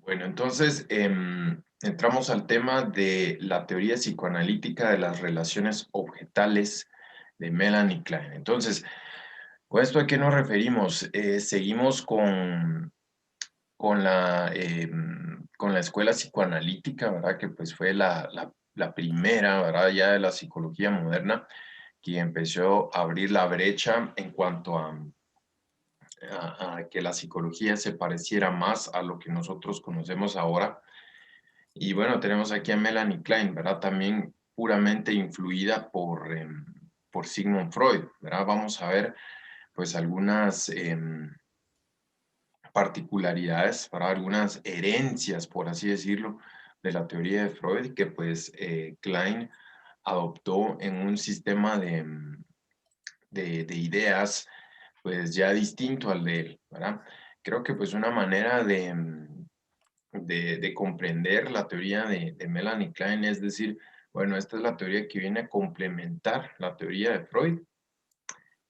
Bueno, entonces entramos al tema de la teoría psicoanalítica de las relaciones objetales de Melanie Klein. Entonces, ¿con esto a qué nos referimos? Seguimos con la escuela psicoanalítica, ¿verdad? Que pues fue la primera, ¿verdad? Ya de la psicología moderna, que empezó a abrir la brecha en cuanto a que la psicología se pareciera más a lo que nosotros conocemos ahora. Y bueno, tenemos aquí a Melanie Klein, ¿verdad? También puramente influida por Sigmund Freud, ¿verdad? Vamos a ver pues algunas particularidades, ¿verdad? Algunas herencias, por así decirlo, de la teoría de Freud que pues Klein adoptó en un sistema de ideas pues ya distinto al de él, ¿verdad? Creo que pues una manera de comprender la teoría de Melanie Klein, es decir, bueno, esta es la teoría que viene a complementar la teoría de Freud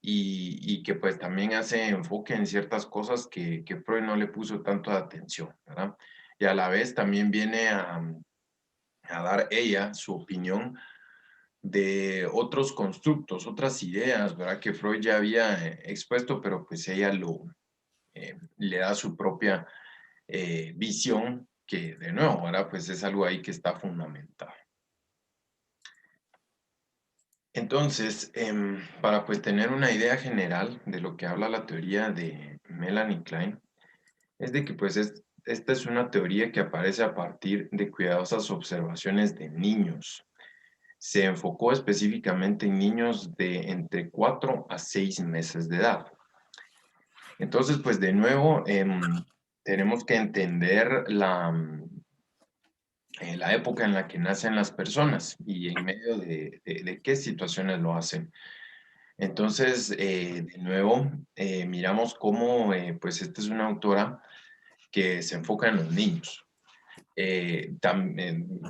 y que pues también hace enfoque en ciertas cosas que Freud no le puso tanto de atención, ¿verdad? Y a la vez también viene a dar ella su opinión de otros constructos, otras ideas, ¿verdad? Que Freud ya había expuesto, pero pues ella le da su propia visión que de nuevo, ahora pues es algo ahí que está fundamentado. Entonces, para pues tener una idea general de lo que habla la teoría de Melanie Klein, es de que pues esta es una teoría que aparece a partir de cuidadosas observaciones de niños. Se enfocó específicamente en niños de entre 4 a 6 meses de edad. Entonces, pues de nuevo, tenemos que entender la época en la que nacen las personas y en medio de qué situaciones lo hacen. Entonces, de nuevo, miramos cómo, pues, esta es una autora que se enfoca en los niños.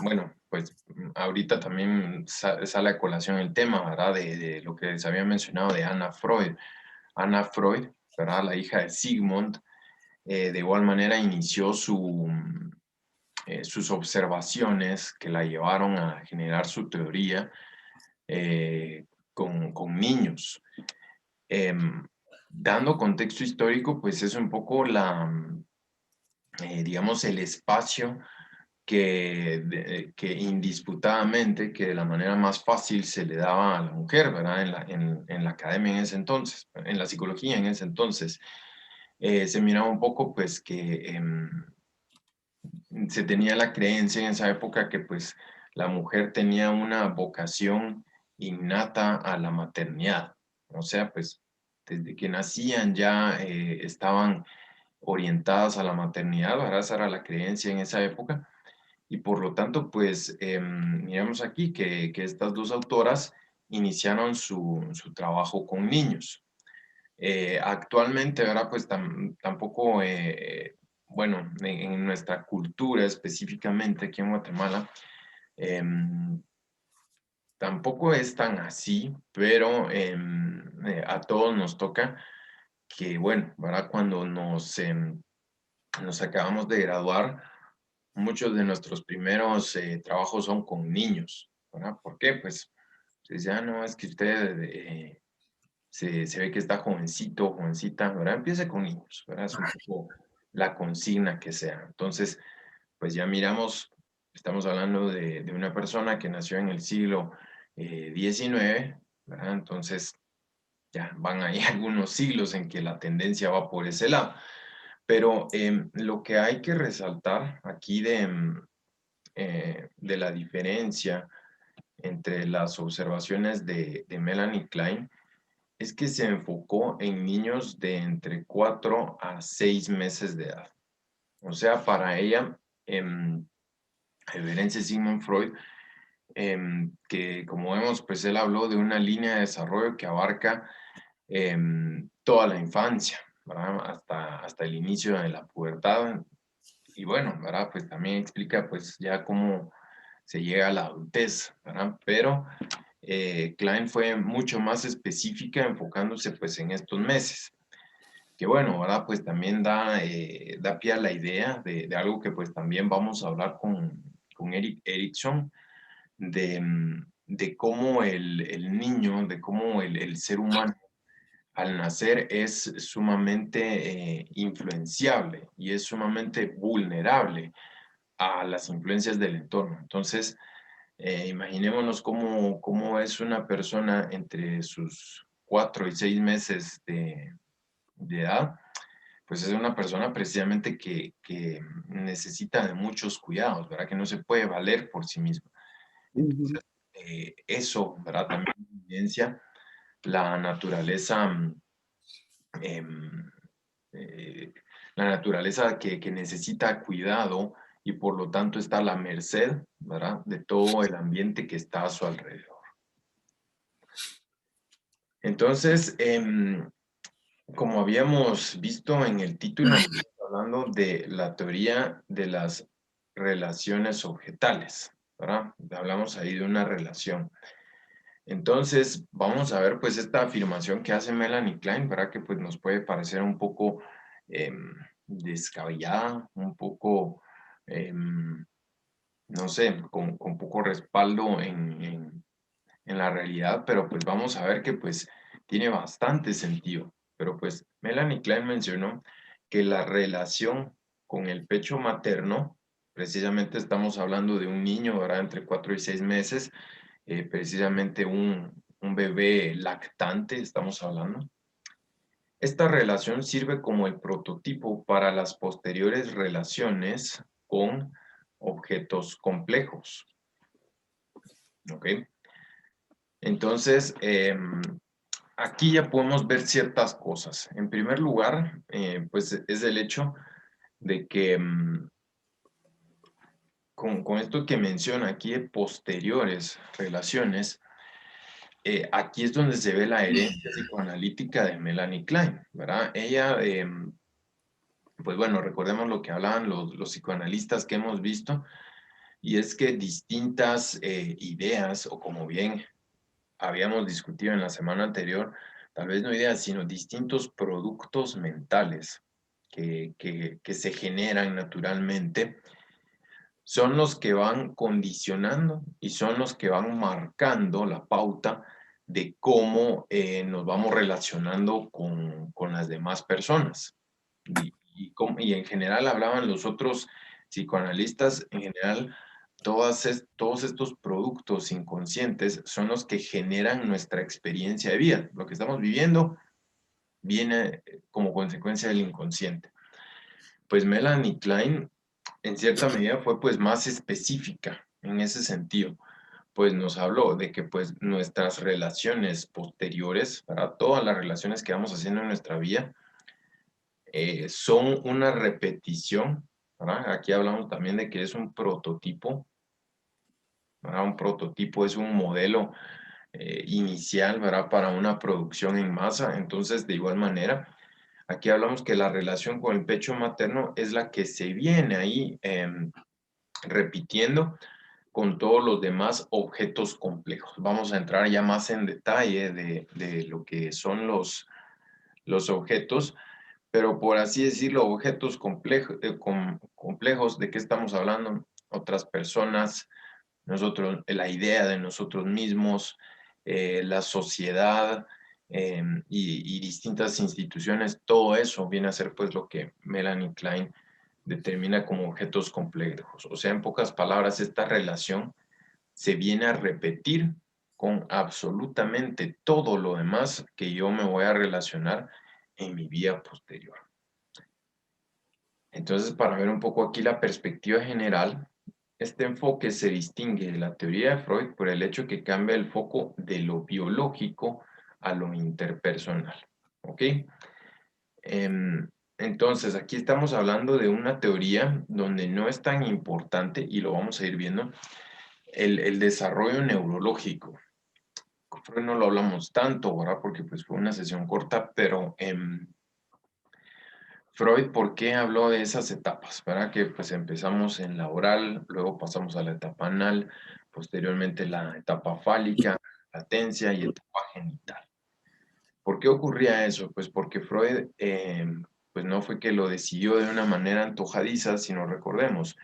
Bueno, pues, ahorita también sale a colación el tema, ¿verdad? De lo que les había mencionado de Anna Freud. Anna Freud, ¿verdad? La hija de Sigmund, de igual manera inició sus observaciones que la llevaron a generar su teoría con niños. Dando contexto histórico, pues es un poco digamos, el espacio que indisputadamente, que de la manera más fácil se le daba a la mujer, ¿verdad? En la academia en ese entonces, en la psicología en ese entonces, se miraba un poco, pues, que se tenía la creencia en esa época que, pues, la mujer tenía una vocación innata a la maternidad. O sea, pues, desde que nacían ya estaban orientadas a la maternidad, ¿verdad? Esa era la creencia en esa época. Y por lo tanto, pues, miramos aquí que estas dos autoras iniciaron su trabajo con niños. Actualmente, ¿verdad? Pues tampoco, bueno, en nuestra cultura específicamente aquí en Guatemala, em, tampoco es tan así, pero a todos nos toca que, bueno, ¿verdad? Cuando nos acabamos de graduar, muchos de nuestros primeros trabajos son con niños, ¿verdad? ¿Por qué? Pues ya no es que usted se ve que está jovencito, jovencita, ¿verdad? Empiece con niños, ¿verdad? Es un poco la consigna que sea. Entonces, pues ya miramos, estamos hablando de una persona que nació en el siglo XIX, ¿verdad? Entonces, ya van ahí algunos siglos en que la tendencia va por ese lado. Pero lo que hay que resaltar aquí de la diferencia entre las observaciones de Melanie Klein es que se enfocó en niños de entre 4 a 6 meses de edad. O sea, para ella, a diferencia de Sigmund Freud, que como vemos, pues él habló de una línea de desarrollo que abarca toda la infancia, ¿verdad? Hasta el inicio de la pubertad. Y bueno, ¿verdad? Pues también explica pues ya cómo se llega a la adultez, ¿verdad? Pero Klein fue mucho más específica enfocándose pues en estos meses. que bueno, ¿verdad? Pues también da pie a la idea de algo que pues también vamos a hablar con Eric Erickson, de cómo el niño, de cómo el ser humano al nacer es sumamente influenciable y es sumamente vulnerable a las influencias del entorno. Entonces, imaginémonos cómo es una persona entre sus 4 y 6 meses de edad, pues es una persona precisamente que necesita de muchos cuidados, ¿verdad? Que no se puede valer por sí misma. Ujú. Entonces, eso, ¿verdad? También evidencia la naturaleza, em, eh, la naturaleza que necesita cuidado y por lo tanto está a la merced, ¿verdad? De todo el ambiente que está a su alrededor. Entonces, como habíamos visto en el título, hablando de la teoría de las relaciones objetales, ¿verdad? Hablamos ahí de una relación. Entonces, vamos a ver pues esta afirmación que hace Melanie Klein, ¿verdad? Que pues nos puede parecer un poco descabellada, un poco, no sé, con poco respaldo en la realidad, pero pues vamos a ver que pues tiene bastante sentido. Pero pues Melanie Klein mencionó que la relación con el pecho materno, precisamente estamos hablando de un niño, ¿verdad? Entre 4 y 6 meses, precisamente un bebé lactante, estamos hablando. Esta relación sirve como el prototipo para las posteriores relaciones con objetos complejos, ¿ok? Entonces, aquí ya podemos ver ciertas cosas. En primer lugar, pues es el hecho de que con esto que menciona aquí de posteriores relaciones, aquí es donde se ve la herencia psicoanalítica de Melanie Klein, ¿verdad? Ella, pues bueno, recordemos lo que hablaban los psicoanalistas que hemos visto, y es que distintas ideas, o como bien habíamos discutido en la semana anterior, tal vez no ideas, sino distintos productos mentales que se generan naturalmente, son los que van condicionando y son los que van marcando la pauta de cómo nos vamos relacionando con las demás personas. Y en general hablaban los otros psicoanalistas, en general, todos estos productos inconscientes son los que generan nuestra experiencia de vida. Lo que estamos viviendo viene como consecuencia del inconsciente. Pues Melanie Klein, en cierta medida, fue pues más específica en ese sentido. Pues nos habló de que pues nuestras relaciones posteriores, para todas las relaciones que vamos haciendo en nuestra vida, son una repetición, ¿verdad? Aquí hablamos también de que es un prototipo, ¿verdad? Un prototipo es un modelo inicial, ¿verdad? Para una producción en masa. Entonces, de igual manera, aquí hablamos que la relación con el pecho materno es la que se viene ahí repitiendo con todos los demás objetos complejos. Vamos a entrar ya más en detalle de lo que son los objetos, pero por así decirlo, objetos complejos, ¿de qué estamos hablando? Otras personas, nosotros, la idea de nosotros mismos, la sociedad y distintas instituciones, todo eso viene a ser pues lo que Melanie Klein determina como objetos complejos. O sea, en pocas palabras, esta relación se viene a repetir con absolutamente todo lo demás que yo me voy a relacionar en mi vida posterior. Entonces, para ver un poco aquí la perspectiva general, este enfoque se distingue de la teoría de Freud por el hecho que cambia el foco de lo biológico a lo interpersonal. ¿Ok? Entonces, aquí estamos hablando de una teoría donde no es tan importante, y lo vamos a ir viendo, el desarrollo neurológico. Con Freud no lo hablamos tanto, ¿verdad? Porque pues fue una sesión corta, pero Freud, ¿por qué habló de esas etapas? ¿Verdad? Que pues empezamos en la oral, luego pasamos a la etapa anal, posteriormente la etapa fálica, latencia y etapa genital. ¿Por qué ocurría eso? Pues porque Freud, pues no fue que lo decidió de una manera antojadiza, sino recordemos,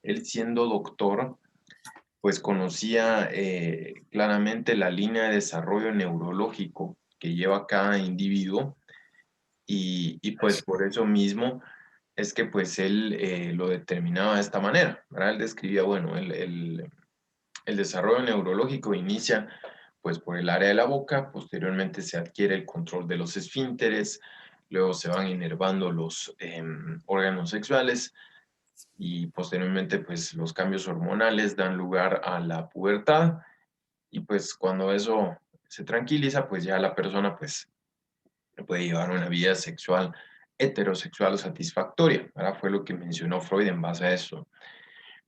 él siendo doctor, pues conocía claramente la línea de desarrollo neurológico que lleva cada individuo y pues por eso mismo es que pues él lo determinaba de esta manera, ¿verdad? Él describía, bueno, el desarrollo neurológico inicia pues por el área de la boca, posteriormente se adquiere el control de los esfínteres, luego se van inervando los órganos sexuales y posteriormente pues los cambios hormonales dan lugar a la pubertad y pues cuando eso se tranquiliza pues ya la persona pues puede llevar una vida sexual heterosexual satisfactoria, ¿verdad? Fue lo que mencionó Freud en base a eso.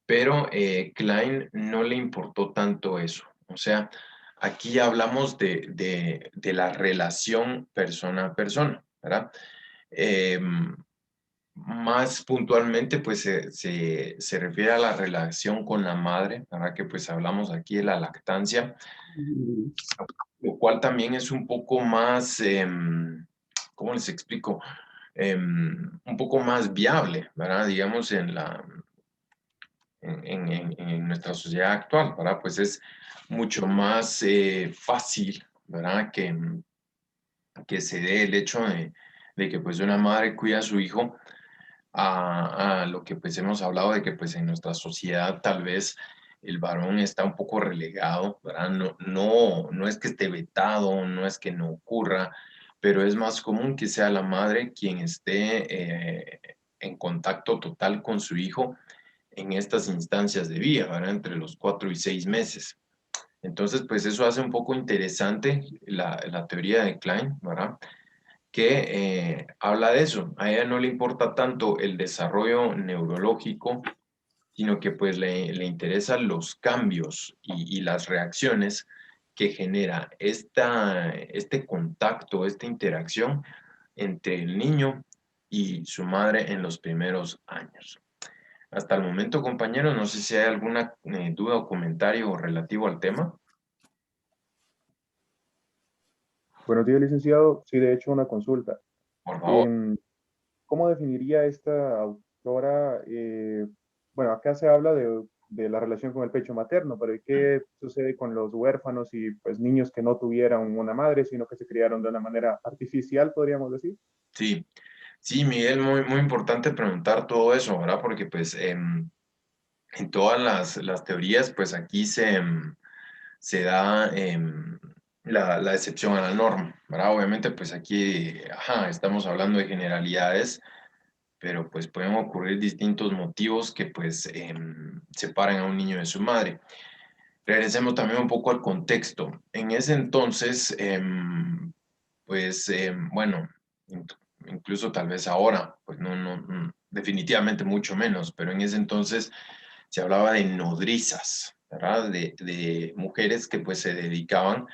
Pero Klein no le importó tanto eso. O sea, aquí hablamos de la relación persona a persona, ¿verdad? Eh, Más puntualmente, pues se refiere a la relación con la madre, ¿verdad? Que pues hablamos aquí de la lactancia, Mm, lo cual también es un poco más, ¿cómo les explico? Un poco más viable, ¿verdad? Digamos, en nuestra sociedad actual, ¿verdad? Pues es mucho más fácil, ¿verdad? Que se dé el hecho de que pues una madre cuida a su hijo a lo que pues hemos hablado de que pues en nuestra sociedad tal vez el varón está un poco relegado, ¿verdad? No es que esté vetado, no es que no ocurra, pero es más común que sea la madre quien esté en contacto total con su hijo en estas instancias de vida, ¿verdad? Entre los 4 y 6 meses. Entonces, pues eso hace un poco interesante la teoría de Klein, ¿verdad? Que habla de eso. A ella no le importa tanto el desarrollo neurológico, sino que pues le interesan los cambios y las reacciones que genera este contacto, esta interacción entre el niño y su madre en los primeros años. Hasta el momento, compañeros, no sé si hay alguna duda o comentario relativo al tema. Buenos días, licenciado. Sí, de hecho, una consulta. Por favor. Em, ¿Cómo definiría esta autora? Bueno, acá se habla de la relación con el pecho materno, pero ¿y qué sucede con los huérfanos y pues niños que no tuvieron una madre, sino que se criaron de una manera artificial, podríamos decir? Sí, sí, Miguel, muy, muy importante preguntar todo eso, ¿verdad? Porque pues en todas las teorías, pues aquí se da la excepción a la norma, ¿verdad? Obviamente, pues aquí, ajá, estamos hablando de generalidades, pero pues pueden ocurrir distintos motivos que pues separan a un niño de su madre. Regresemos también un poco al contexto. En ese entonces, pues bueno, incluso tal vez ahora, pues definitivamente mucho menos, pero en ese entonces se hablaba de nodrizas, ¿verdad? De mujeres que pues se dedicaban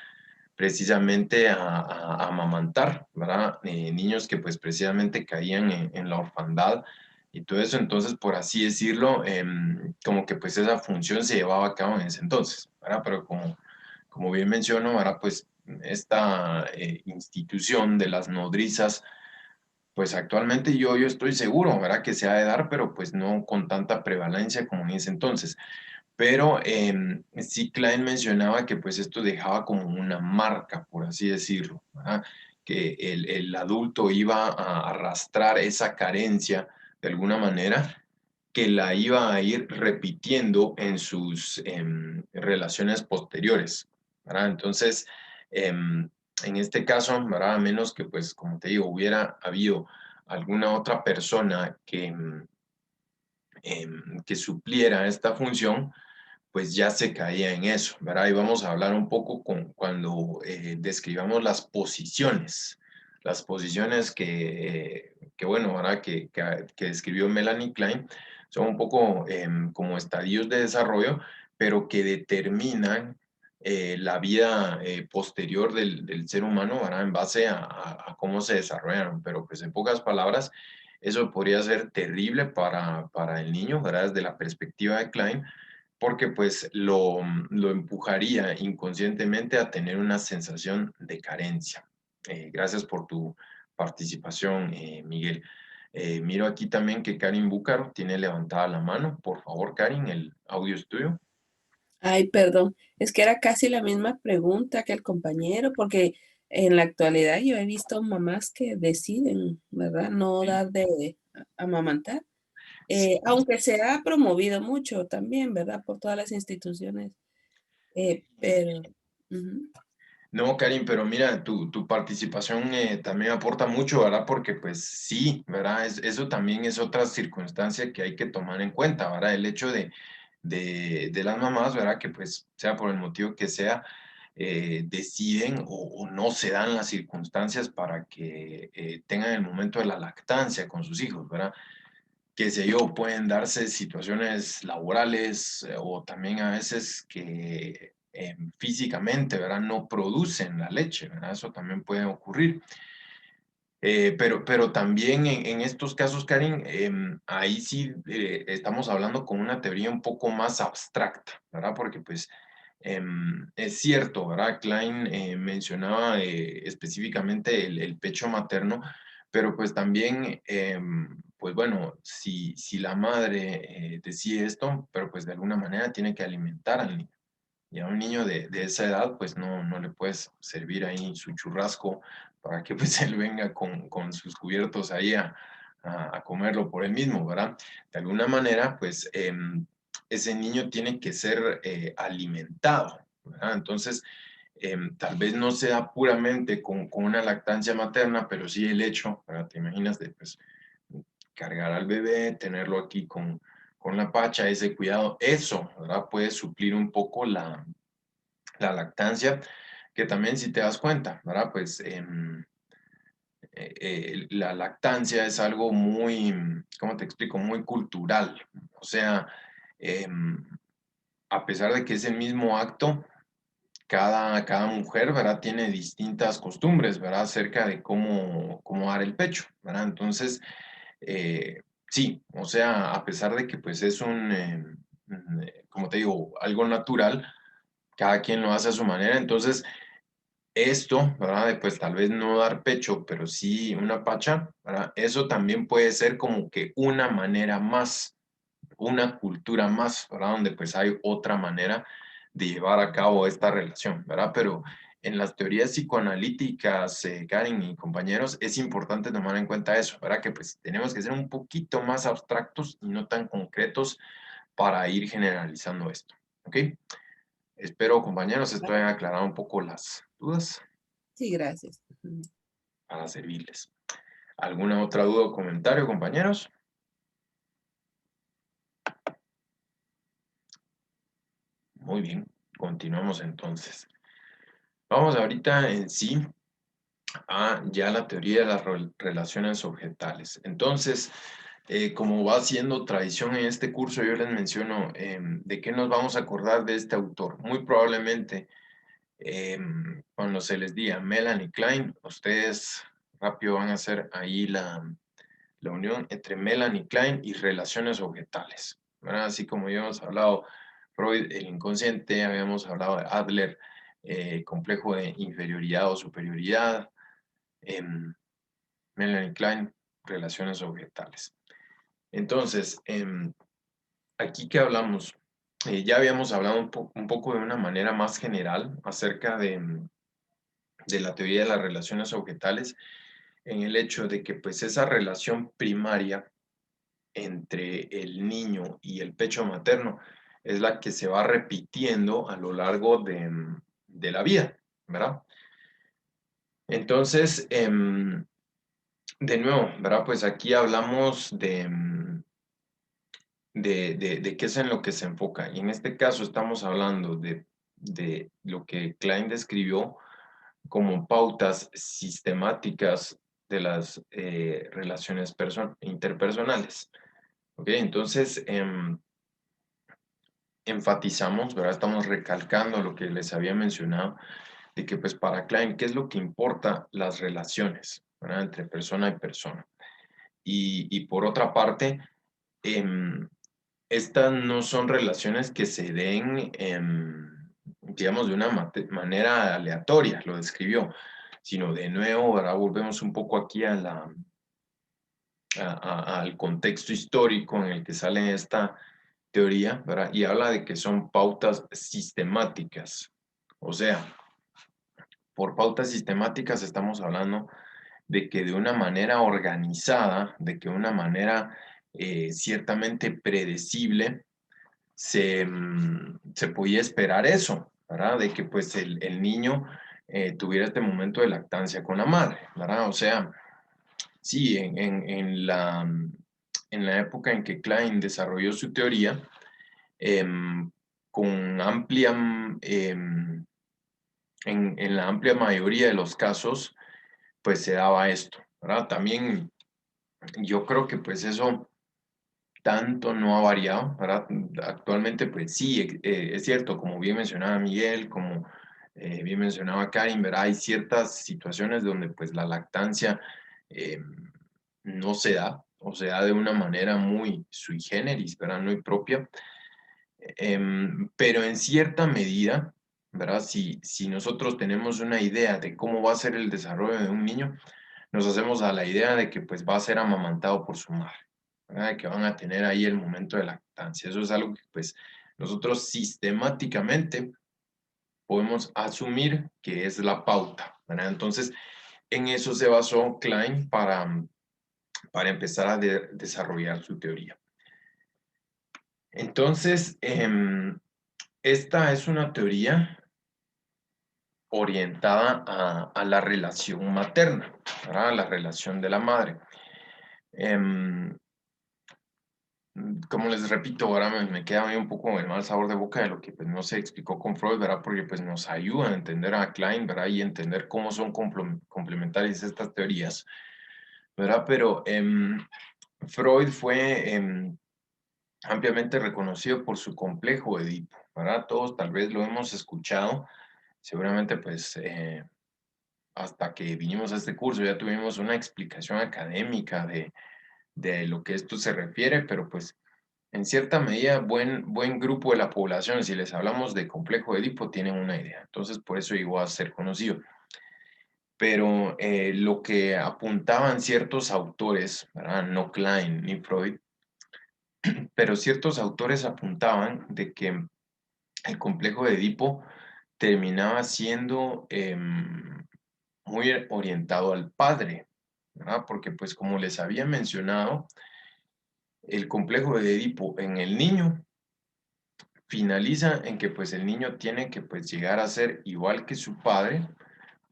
precisamente a amamantar, ¿verdad? Niños que pues precisamente caían en la orfandad y todo eso, entonces, por así decirlo, como que pues esa función se llevaba a cabo en ese entonces, ¿verdad? Pero como bien menciono, ahora pues esta institución de las nodrizas, pues actualmente yo estoy seguro, ¿verdad? Que se ha de dar, pero pues no con tanta prevalencia como en ese entonces. Pero sí, Klein mencionaba que pues esto dejaba como una marca, por así decirlo, ¿verdad? Que el adulto iba a arrastrar esa carencia de alguna manera, que la iba a ir repitiendo en sus relaciones posteriores, ¿verdad? Entonces, en este caso, ¿verdad? A menos que pues, como te digo, hubiera habido alguna otra persona que supliera esta función, pues ya se caía en eso, ¿verdad? Y vamos a hablar un poco cuando describamos las posiciones que bueno, ¿verdad? Que describió Melanie Klein, son un poco como estadios de desarrollo, pero que determinan la vida posterior del ser humano, ¿verdad? En base a cómo se desarrollaron, pero pues en pocas palabras, eso podría ser terrible para el niño, ¿verdad? Desde la perspectiva de Klein, porque pues lo empujaría inconscientemente a tener una sensación de carencia, Gracias por tu participación, Miguel. Miro aquí también que Karin Búcaro tiene levantada la mano. Por favor, Karin, el audio es tuyo. Ay, perdón, es que era casi la misma pregunta que el compañero, porque en la actualidad yo he visto mamás que deciden, ¿verdad? No Sí, dar de amamantar, sí. aunque se ha promovido mucho también, ¿verdad? Por todas las instituciones, pero ujú, No, Karim, pero mira, tu participación también aporta mucho, ¿verdad? Porque pues sí, ¿verdad? Eso también es otra circunstancia que hay que tomar en cuenta, ¿verdad? El hecho de las mamás, ¿verdad? Que pues sea por el motivo que sea, deciden o no se dan las circunstancias para que tengan el momento de la lactancia con sus hijos, ¿verdad? Qué sé yo, pueden darse situaciones laborales o también a veces que físicamente, ¿verdad? No producen la leche, ¿verdad? Eso también puede ocurrir. Pero también en estos casos, Karin, ahí sí estamos hablando con una teoría un poco más abstracta, ¿verdad? Porque pues es cierto, ¿verdad? Klein mencionaba específicamente el pecho materno, pero pues también, pues bueno, si la madre decide esto, pero pues de alguna manera tiene que alimentar al niño. Y a un niño de esa edad, pues no le puedes servir ahí su churrasco para que pues él venga con sus cubiertos ahí a comerlo por él mismo, ¿verdad? De alguna manera, pues ese niño tiene que ser alimentado, ¿verdad? Entonces, tal vez no sea puramente con una lactancia materna, pero sí el hecho, ¿verdad? Te imaginas de pues cargar al bebé, tenerlo aquí con la pacha, ese cuidado, eso, ¿verdad? Puede suplir un poco la lactancia, que también si te das cuenta, ¿verdad? Pues la lactancia es algo muy, ¿cómo te explico? Muy cultural. O sea, em, a pesar de que es el mismo acto, cada mujer, ¿verdad? Tiene distintas costumbres, ¿verdad? Acerca de cómo dar el pecho, ¿verdad? Entonces, sí, o sea, a pesar de que pues es como te digo, algo natural, cada quien lo hace a su manera, entonces esto, ¿verdad? De pues tal vez no dar pecho, pero sí una pacha, ¿verdad? Eso también puede ser como que una manera más, una cultura más, ¿verdad? Donde pues hay otra manera de llevar a cabo esta relación, ¿verdad? Pero en las teorías psicoanalíticas, Karen y compañeros, es importante tomar en cuenta eso, ¿verdad? Que pues tenemos que ser un poquito más abstractos y no tan concretos para ir generalizando esto, ¿ok? Espero, compañeros, esto haya aclarado un poco las dudas sí, gracias. Ujú. para servirles. ¿Alguna otra duda o comentario, compañeros? Muy bien, continuamos entonces. Vamos ahorita en sí a ya la teoría de las relaciones objetales. Entonces, como va siendo tradición en este curso, yo les menciono de qué nos vamos a acordar de este autor. Muy probablemente, cuando se les diga Melanie Klein, ustedes rápido van a hacer ahí la unión entre Melanie Klein y relaciones objetales, ¿verdad? Así como ya hemos hablado Freud, el inconsciente, habíamos hablado de Adler, complejo de inferioridad o superioridad, Melanie Klein, relaciones objetales. Entonces, aquí que hablamos, ya habíamos hablado un poco de una manera más general acerca de la teoría de las relaciones objetales, en el hecho de que pues esa relación primaria entre el niño y el pecho materno es la que se va repitiendo a lo largo de la vida, ¿verdad? Entonces, de nuevo, ¿verdad? Pues aquí hablamos de qué es en lo que se enfoca. Y en este caso estamos hablando de lo que Klein describió como pautas sistemáticas de las relaciones interpersonales. ¿Ok? Entonces, enfatizamos, ¿verdad? Estamos recalcando lo que les había mencionado, de que pues para Klein, ¿qué es lo que importa? Las relaciones, ¿verdad? Entre persona y persona. Y por otra parte, em, estas no son relaciones que se den, digamos, de una manera aleatoria, lo describió, sino de nuevo, ¿verdad? Volvemos un poco aquí al contexto histórico en el que sale esta teoría, ¿verdad? Y habla de que son pautas sistemáticas. O sea, por pautas sistemáticas estamos hablando de que de una manera organizada, de que de una manera ciertamente predecible, se podía esperar eso, ¿verdad? De que pues el niño tuviera este momento de lactancia con la madre, ¿verdad? O sea, sí, en la época en que Klein desarrolló su teoría, con amplia, en la amplia mayoría de los casos, pues se daba esto, ¿verdad? También yo creo que pues eso tanto no ha variado, ¿verdad? Actualmente pues sí, es cierto, como bien mencionaba Miguel, como bien mencionaba Karin, ¿verdad? Hay ciertas situaciones donde pues la lactancia eh, no se da, o se da de una manera muy sui generis, ¿verdad? Muy propia. Pero en cierta medida, ¿verdad? Si nosotros tenemos una idea de cómo va a ser el desarrollo de un niño, nos hacemos a la idea de que pues va a ser amamantado por su madre, ¿verdad? De que van a tener ahí el momento de lactancia. Eso es algo que pues nosotros sistemáticamente podemos asumir que es la pauta, ¿verdad? Entonces, en eso se basó Klein para empezar a desarrollar su teoría. Entonces, esta es una teoría orientada a la relación materna, ¿verdad? A la relación de la madre. Como les repito, ahora me queda a mí un poco el mal sabor de boca de lo que pues, no se explicó con Freud, ¿verdad? Porque pues, nos ayuda a entender a Klein, ¿verdad? Y entender cómo son complementarias estas teorías, ¿verdad? Pero Freud fue ampliamente reconocido por su complejo de Edipo, ¿verdad? Todos tal vez lo hemos escuchado, seguramente pues hasta que vinimos a este curso ya tuvimos una explicación académica de lo que esto se refiere, pero pues en cierta medida buen grupo de la población, si les hablamos de complejo de Edipo, tienen una idea. Entonces por eso llegó a ser conocido. Pero lo que apuntaban ciertos autores, ¿verdad? No Klein ni Freud, pero ciertos autores apuntaban de que el complejo de Edipo terminaba siendo muy orientado al padre, ¿verdad? Porque pues como les había mencionado, el complejo de Edipo en el niño finaliza en que pues el niño tiene que pues llegar a ser igual que su padre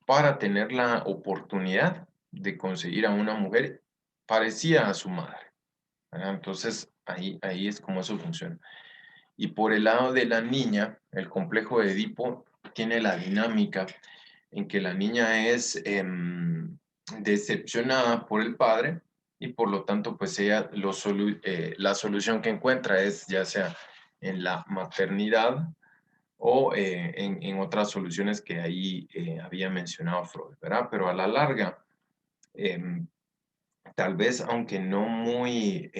para tener la oportunidad de conseguir a una mujer parecida a su madre, ¿verdad? Entonces ahí es como eso funciona. Y por el lado de la niña, el complejo de Edipo tiene la dinámica en que la niña es decepcionada por el padre y por lo tanto pues ella la solución que encuentra es ya sea en la maternidad o en otras soluciones que ahí había mencionado Freud, ¿verdad? Pero a la larga, em, tal vez aunque no muy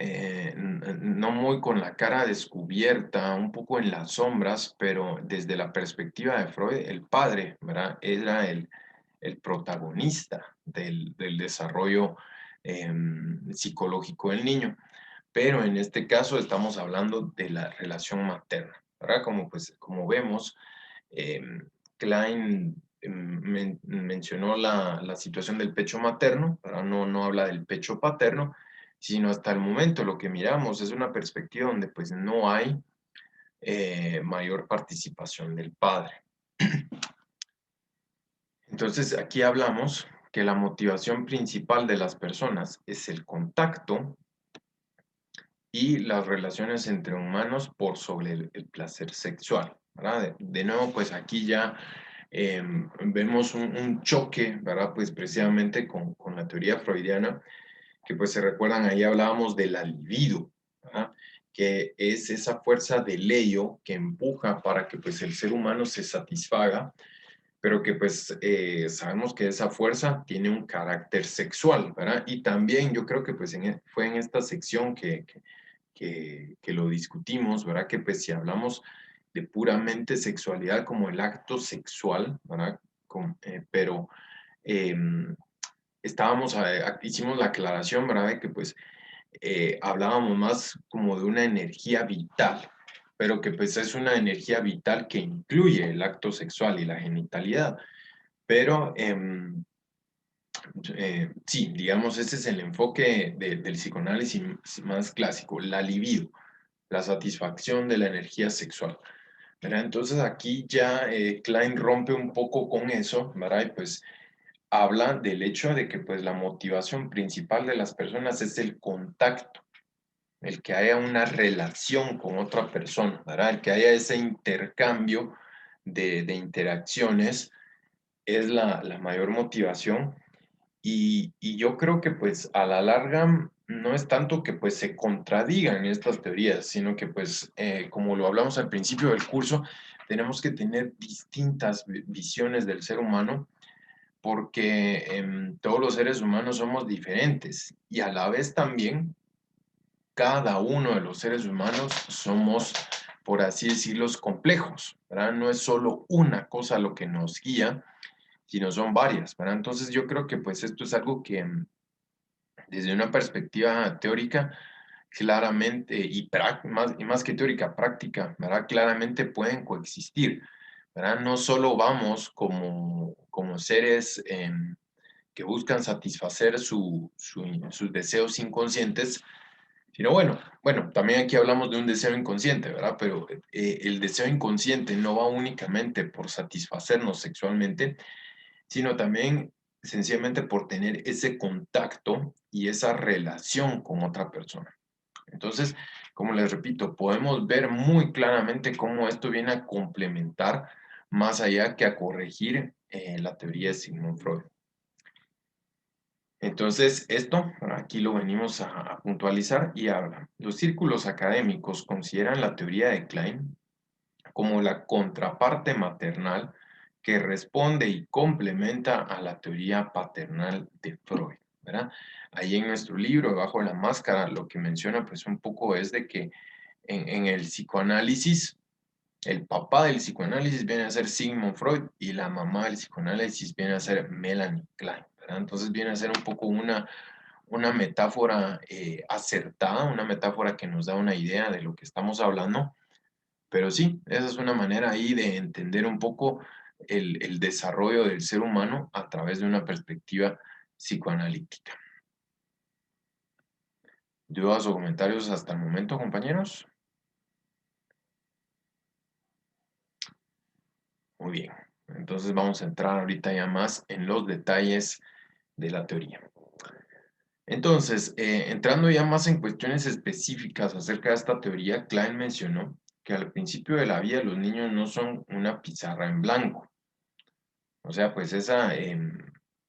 no muy con la cara descubierta, un poco en las sombras, pero desde la perspectiva de Freud, el padre, ¿verdad? Era el protagonista del desarrollo psicológico del niño. Pero en este caso estamos hablando de la relación materna, ¿verdad? Como, pues, como vemos, Klein mencionó la situación del pecho materno, ¿verdad? No habla del pecho paterno, sino hasta el momento lo que miramos es una perspectiva donde pues no hay mayor participación del padre. Entonces aquí hablamos que la motivación principal de las personas es el contacto y las relaciones entre humanos por sobre el placer sexual, ¿verdad? De nuevo, pues aquí ya vemos un choque, ¿verdad? Pues precisamente con la teoría freudiana, que pues se recuerdan, ahí hablábamos de la libido, ¿verdad? Que es esa fuerza de leo que empuja para que pues el ser humano se satisfaga, pero que pues sabemos que esa fuerza tiene un carácter sexual, ¿verdad? Y también yo creo que pues fue en esta sección que lo discutimos, ¿verdad? Que pues si hablamos de puramente sexualidad como el acto sexual, ¿verdad? Pero hicimos la aclaración, ¿verdad? De que pues hablábamos más como de una energía vital, pero que pues es una energía vital que incluye el acto sexual y la genitalidad. Pero sí, digamos, ese es el enfoque del psicoanálisis más clásico, la libido, la satisfacción de la energía sexual. ¿Verdad? Entonces aquí ya Klein rompe un poco con eso, ¿verdad? Y pues habla del hecho de que pues la motivación principal de las personas es el contacto, el que haya una relación con otra persona, ¿verdad? El que haya ese intercambio de interacciones es la mayor motivación. Y yo creo que pues a la larga no es tanto que pues se contradigan estas teorías, sino que pues como lo hablamos al principio del curso, tenemos que tener distintas visiones del ser humano porque todos los seres humanos somos diferentes y a la vez también cada uno de los seres humanos somos, por así decirlo, complejos, ¿verdad? No es solo una cosa lo que nos guía, sino son varias, ¿verdad? Entonces yo creo que pues esto es algo que desde una perspectiva teórica, claramente, y más que teórica, práctica, ¿verdad? Claramente pueden coexistir, ¿verdad? No solo vamos como seres que buscan satisfacer sus deseos inconscientes, sino bueno, también aquí hablamos de un deseo inconsciente, ¿verdad? Pero el deseo inconsciente no va únicamente por satisfacernos sexualmente, sino también sencillamente por tener ese contacto y esa relación con otra persona. Entonces, como les repito, podemos ver muy claramente cómo esto viene a complementar más allá que a corregir la teoría de Sigmund Freud. Entonces, esto, aquí lo venimos a puntualizar y habla. Los círculos académicos consideran la teoría de Klein como la contraparte maternal que responde y complementa a la teoría paternal de Freud, ¿verdad? Ahí en nuestro libro, Bajo la Máscara, lo que menciona pues un poco es de que en el psicoanálisis, el papá del psicoanálisis viene a ser Sigmund Freud y la mamá del psicoanálisis viene a ser Melanie Klein, ¿verdad? Entonces viene a ser un poco una metáfora acertada, una metáfora que nos da una idea de lo que estamos hablando, pero sí, esa es una manera ahí de entender un poco el desarrollo del ser humano a través de una perspectiva psicoanalítica. ¿Dudas o comentarios hasta el momento, compañeros? Muy bien. Entonces vamos a entrar ahorita ya más en los detalles de la teoría. Entonces, entrando ya más en cuestiones específicas acerca de esta teoría, Klein mencionó que al principio de la vida los niños no son una pizarra en blanco. O sea, pues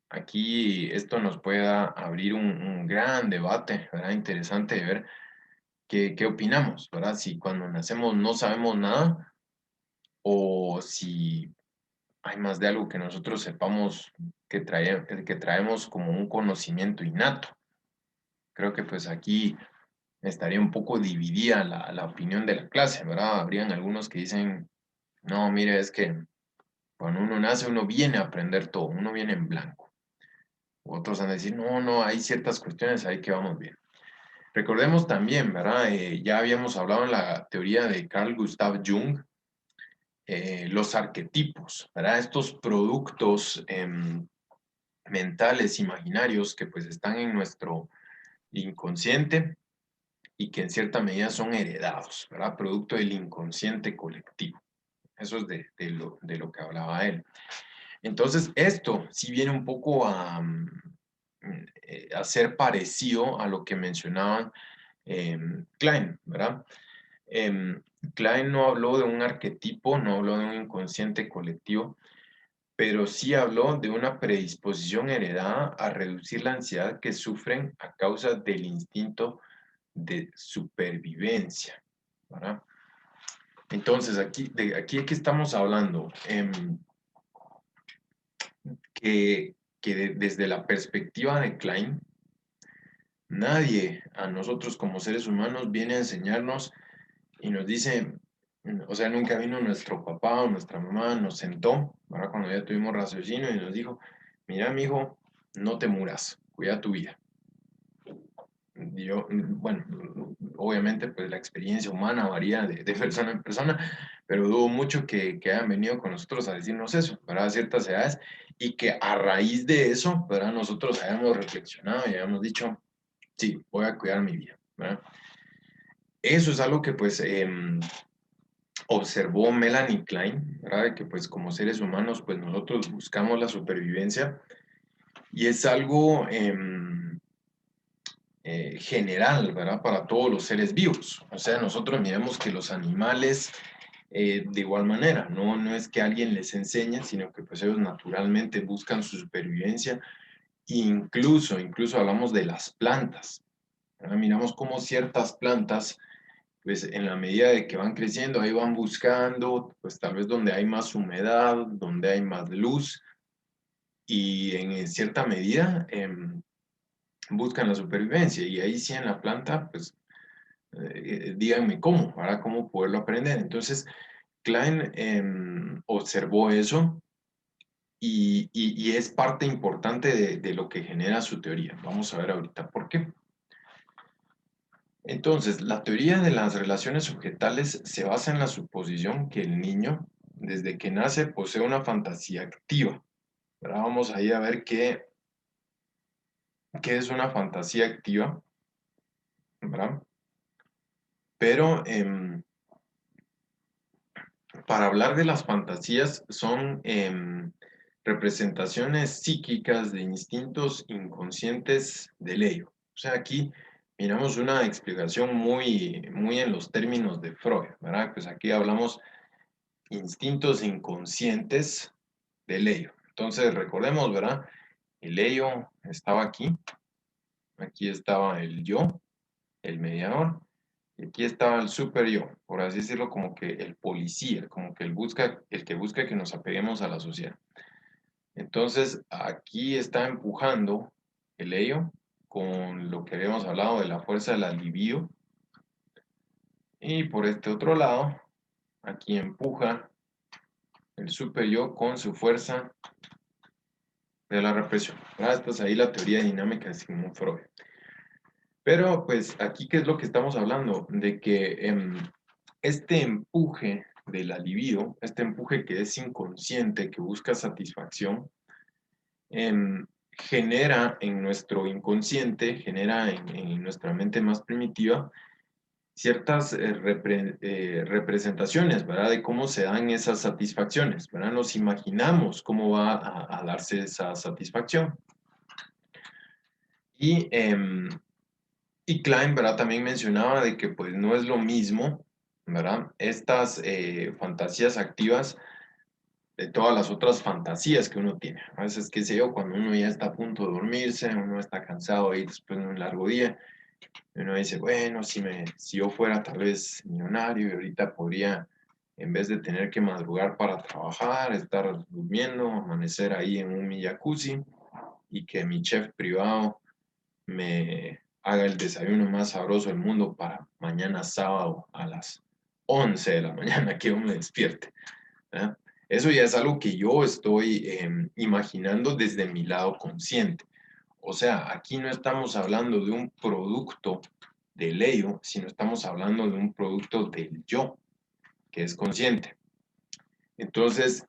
aquí esto nos puede abrir un gran debate, ¿verdad? Interesante de ver qué opinamos, ¿verdad? Si cuando nacemos no sabemos nada o si hay más de algo que nosotros sepamos que traemos como un conocimiento innato. Creo que pues aquí estaría un poco dividida la opinión de la clase, ¿verdad? Habrían algunos que dicen, no, mire, es que cuando uno nace uno viene a aprender todo, uno viene en blanco. Otros van a decir, no, hay ciertas cuestiones ahí que vamos bien. Recordemos también, ¿verdad? Ya habíamos hablado en la teoría de Carl Gustav Jung, los arquetipos, ¿verdad? Estos productos mentales, imaginarios, que pues están en nuestro inconsciente y que en cierta medida son heredados, ¿verdad? Producto del inconsciente colectivo. Eso es de lo que hablaba él. Entonces, esto sí viene un poco a ser parecido a lo que mencionaban Klein, ¿verdad? Klein no habló de un arquetipo, no habló de un inconsciente colectivo, pero sí habló de una predisposición heredada a reducir la ansiedad que sufren a causa del instinto de supervivencia, ¿verdad? Entonces, aquí ¿qué estamos hablando? Que desde la perspectiva de Klein, nadie a nosotros como seres humanos viene a enseñarnos y nos dice, O sea, nunca vino nuestro papá o nuestra mamá, nos sentó, ¿verdad? Cuando ya tuvimos raciocinio y nos dijo, mira, mijo, no te muras, cuida tu vida. Yo, bueno, obviamente pues la experiencia humana varía de persona en persona, pero dudo mucho que hayan venido con nosotros a decirnos eso, ¿verdad? A ciertas edades, y que a raíz de eso, ¿verdad? Nosotros hayamos reflexionado y hayamos dicho, sí, voy a cuidar mi vida, ¿verdad? Eso es algo que pues observó Melanie Klein, ¿verdad? De que pues como seres humanos pues nosotros buscamos la supervivencia y es algo general, ¿verdad? Para todos los seres vivos. O sea, nosotros miramos que los animales de igual manera, no es que alguien les enseñe, sino que pues ellos naturalmente buscan su supervivencia. Incluso hablamos de las plantas, ¿verdad? Miramos cómo ciertas plantas pues en la medida de que van creciendo, ahí van buscando, pues tal vez donde hay más humedad, donde hay más luz, y en cierta medida buscan la supervivencia. Y ahí sí en la planta, pues díganme cómo, para cómo poderlo aprender. Entonces, Klein observó eso y es parte importante de lo que genera su teoría. Vamos a ver ahorita por qué. Entonces, la teoría de las relaciones objetales se basa en la suposición que el niño, desde que nace, posee una fantasía activa. ¿Verdad? Vamos ahí a ver qué es una fantasía activa, ¿verdad? Pero para hablar de las fantasías son representaciones psíquicas de instintos inconscientes del ello. O sea, aquí miramos una explicación muy en los términos de Freud, ¿verdad? Pues aquí hablamos instintos inconscientes del ello. Entonces, recordemos, ¿verdad? El ello estaba aquí estaba el yo, el mediador, y aquí estaba el super yo, por así decirlo, como que el policía, como que el que busca que nos apeguemos a la sociedad. Entonces, aquí está empujando el ello con lo que habíamos hablado de la fuerza de la libido, y por este otro lado, aquí empuja el super yo con su fuerza de la represión. Esta es ahí la teoría dinámica de Sigmund Freud. Pero pues aquí, ¿qué es lo que estamos hablando? De que este empuje de la libido, este empuje que es inconsciente, que busca satisfacción, genera en nuestro inconsciente, genera en nuestra mente más primitiva, ciertas representaciones, ¿verdad? De cómo se dan esas satisfacciones, ¿verdad? Nos imaginamos cómo va a darse esa satisfacción. Y, y Klein, ¿verdad? También mencionaba de que pues no es lo mismo, ¿verdad? Estas fantasías activas de todas las otras fantasías que uno tiene. A veces, qué sé yo, cuando uno ya está a punto de dormirse, uno está cansado ahí después de un largo día, y uno dice, bueno, si yo fuera tal vez millonario y ahorita podría, en vez de tener que madrugar para trabajar, estar durmiendo, amanecer ahí en un jacuzzi y que mi chef privado me haga el desayuno más sabroso del mundo para mañana sábado a las 11 de la mañana que yo me despierte, ¿verdad? Eso ya es algo que yo estoy imaginando desde mi lado consciente. O sea, aquí no estamos hablando de un producto del ello, sino estamos hablando de un producto del yo, que es consciente. Entonces,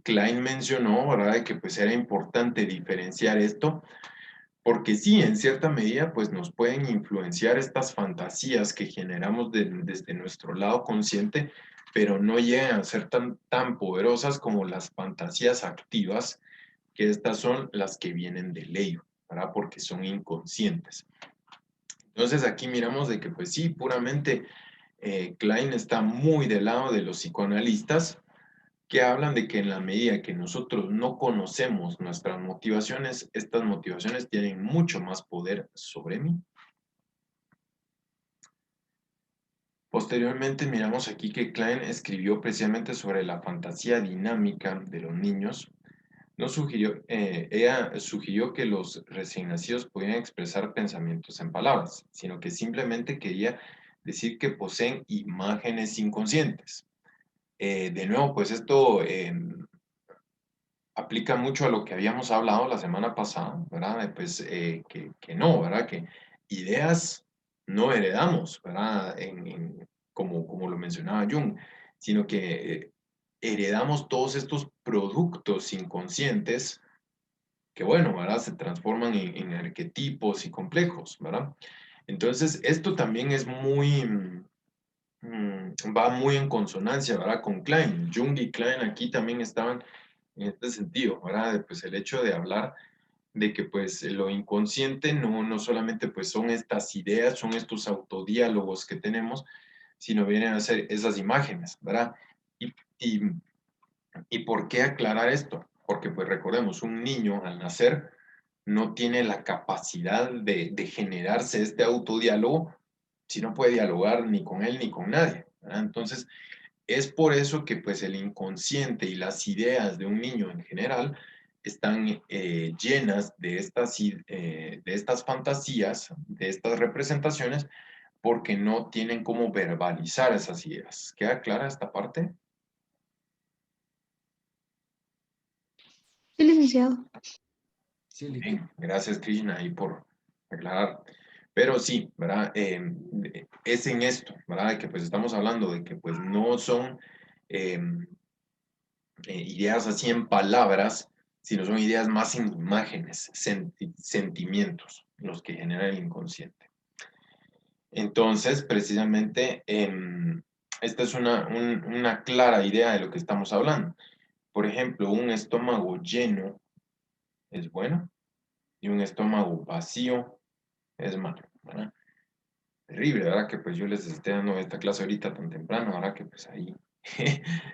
Klein mencionó, ¿verdad?, de que pues era importante diferenciar esto, porque sí, en cierta medida, pues nos pueden influenciar estas fantasías que generamos desde nuestro lado consciente, pero no llegan a ser tan poderosas como las fantasías activas, que estas son las que vienen del ello, ¿verdad? Porque son inconscientes. Entonces aquí miramos de que pues sí, puramente Klein está muy del lado de los psicoanalistas, que hablan de que en la medida que nosotros no conocemos nuestras motivaciones, estas motivaciones tienen mucho más poder sobre mí. Posteriormente miramos aquí que Klein escribió precisamente sobre la fantasía dinámica de los niños. Ella sugirió que los recién nacidos podían expresar pensamientos en palabras, sino que simplemente quería decir que poseen imágenes inconscientes. De nuevo, pues esto aplica mucho a lo que habíamos hablado la semana pasada, ¿verdad? Pues que no, ¿verdad? Que ideas no heredamos, ¿verdad? Como lo mencionaba Jung, sino que heredamos todos estos productos inconscientes que, bueno, ¿verdad? Se transforman en arquetipos y complejos, ¿verdad? Entonces, esto también es muy, va muy en consonancia, ¿verdad? Con Klein. Jung y Klein aquí también estaban en este sentido, ¿verdad? Pues el hecho de hablar de que pues lo inconsciente no solamente pues son estas ideas, son estos autodiálogos que tenemos, sino vienen a ser esas imágenes, ¿verdad? Y, y, ¿Y por qué aclarar esto? Porque pues recordemos, un niño al nacer no tiene la capacidad de generarse este autodiálogo si no puede dialogar ni con él ni con nadie, ¿verdad? Entonces, es por eso que pues el inconsciente y las ideas de un niño en general están llenas de estas fantasías, de estas representaciones, porque no tienen cómo verbalizar esas ideas. ¿Queda clara esta parte? Sí, licenciado. Sí, bien, gracias Krishna ahí por aclarar. Pero sí, ¿verdad? Es en esto, ¿verdad? Que pues estamos hablando de que pues no son ideas así en palabras, sino son ideas más en imágenes, sentimientos, los que genera el inconsciente. Entonces, precisamente, esta es una clara idea de lo que estamos hablando. Por ejemplo, un estómago lleno es bueno y un estómago vacío es malo, ¿verdad? Terrible, ¿verdad? Que pues yo les esté dando esta clase ahorita tan temprano, ¿verdad? Que pues ahí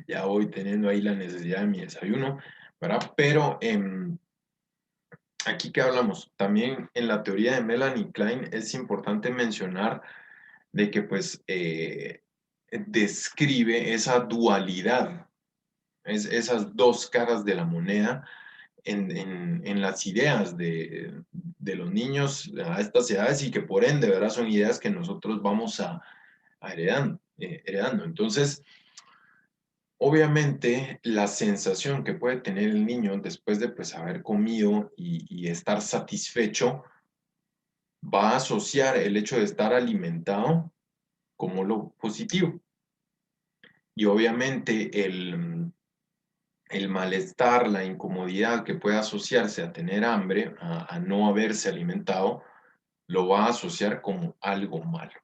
ya voy teniendo ahí la necesidad de mi desayuno, ¿verdad? Pero aquí que hablamos, también en la teoría de Melanie Klein es importante mencionar de que pues describe esa dualidad, esas dos caras de la moneda en las ideas de los niños a estas edades y que por ende, ¿verdad? Son ideas que nosotros vamos a heredando. Entonces, obviamente, la sensación que puede tener el niño después de pues haber comido y estar satisfecho va a asociar el hecho de estar alimentado como lo positivo. Y obviamente el malestar, la incomodidad que puede asociarse a tener hambre, a no haberse alimentado, lo va a asociar como algo malo,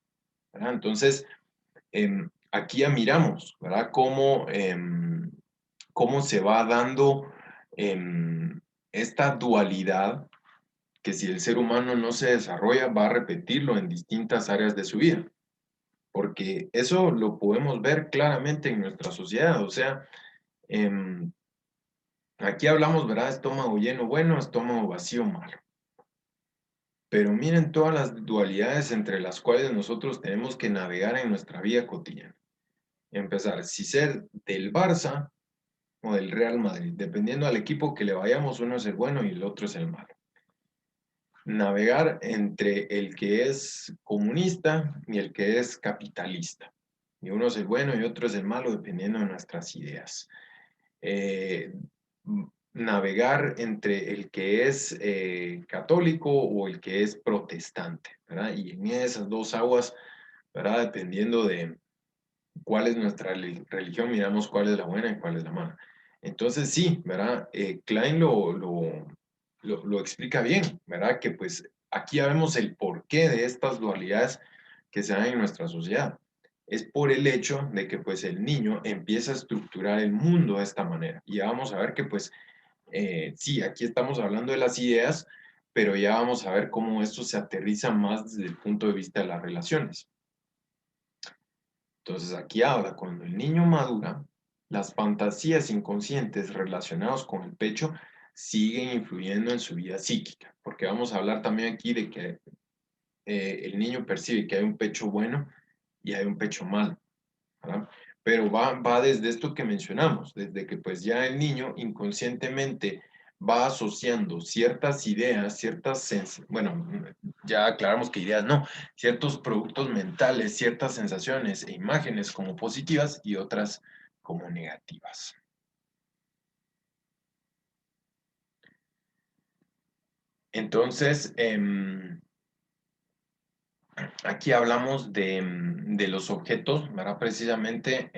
¿verdad? Entonces, aquí ya miramos, ¿verdad? Cómo se va dando esta dualidad que si el ser humano no se desarrolla, va a repetirlo en distintas áreas de su vida, porque eso lo podemos ver claramente en nuestra sociedad, o sea, em, aquí hablamos, ¿verdad? Estómago lleno bueno, estómago vacío malo. Pero miren todas las dualidades entre las cuales nosotros tenemos que navegar en nuestra vida cotidiana. Empezar, si ser del Barça o del Real Madrid, dependiendo al equipo que le vayamos, uno es el bueno y el otro es el malo. Navegar entre el que es comunista y el que es capitalista. Y uno es el bueno y otro es el malo, dependiendo de nuestras ideas. Eh, Navegar entre el que es católico o el que es protestante, ¿verdad? Y en esas dos aguas, ¿verdad? Dependiendo de cuál es nuestra religión, miramos cuál es la buena y cuál es la mala. Entonces sí, ¿verdad? Klein lo explica bien, ¿verdad? Que pues aquí ya vemos el porqué de estas dualidades que se dan en nuestra sociedad. Es por el hecho de que pues el niño empieza a estructurar el mundo de esta manera. Y ya vamos a ver que pues sí, aquí estamos hablando de las ideas, pero ya vamos a ver cómo esto se aterriza más desde el punto de vista de las relaciones. Entonces aquí habla, cuando el niño madura, las fantasías inconscientes relacionadas con el pecho siguen influyendo en su vida psíquica, porque vamos a hablar también aquí de que el niño percibe que hay un pecho bueno y hay un pecho malo, ¿verdad? Pero va desde esto que mencionamos, desde que pues ya el niño inconscientemente va asociando ciertas ideas, bueno, ya aclaramos que ideas no, ciertos productos mentales, ciertas sensaciones e imágenes como positivas y otras como negativas. Entonces, aquí hablamos de los objetos, ¿verdad? Precisamente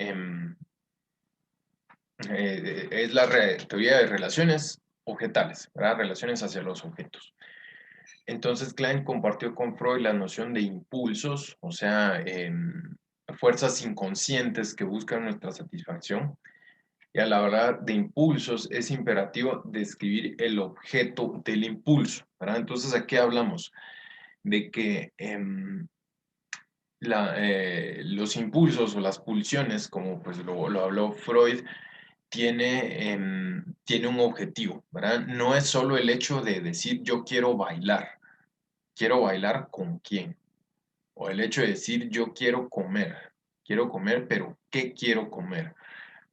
es la teoría de relaciones objetales, ¿verdad? Relaciones hacia los objetos. Entonces, Klein compartió con Freud la noción de impulsos, o sea, fuerzas inconscientes que buscan nuestra satisfacción. Y al hablar de impulsos, es imperativo describir el objeto del impulso, ¿verdad? Entonces, ¿a qué hablamos? De que los impulsos o las pulsiones, como pues lo habló Freud, tiene un objetivo, ¿verdad? No es solo el hecho de decir yo quiero bailar con quién, o el hecho de decir yo quiero comer, pero ¿qué quiero comer?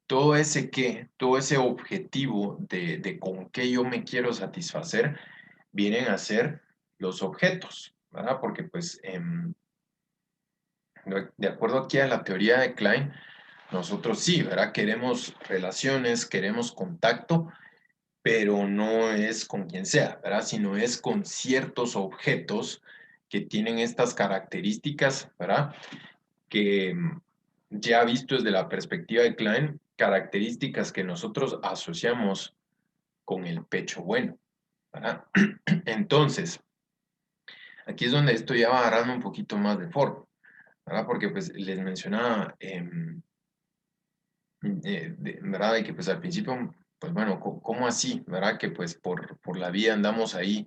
Todo ese qué, todo ese objetivo de con qué yo me quiero satisfacer, vienen a ser los objetos, ¿verdad? Porque pues de acuerdo aquí a la teoría de Klein, nosotros sí, ¿verdad? Queremos relaciones, queremos contacto, pero no es con quien sea, ¿verdad? Sino es con ciertos objetos que tienen estas características, ¿verdad? Que ya visto desde la perspectiva de Klein, características que nosotros asociamos con el pecho bueno, ¿verdad? Entonces, aquí es donde esto ya va agarrando un poquito más de forma, ¿verdad? Porque pues les mencionaba, ¿verdad? De que pues al principio, pues bueno, ¿cómo así? ¿Verdad? Que pues por la vida andamos ahí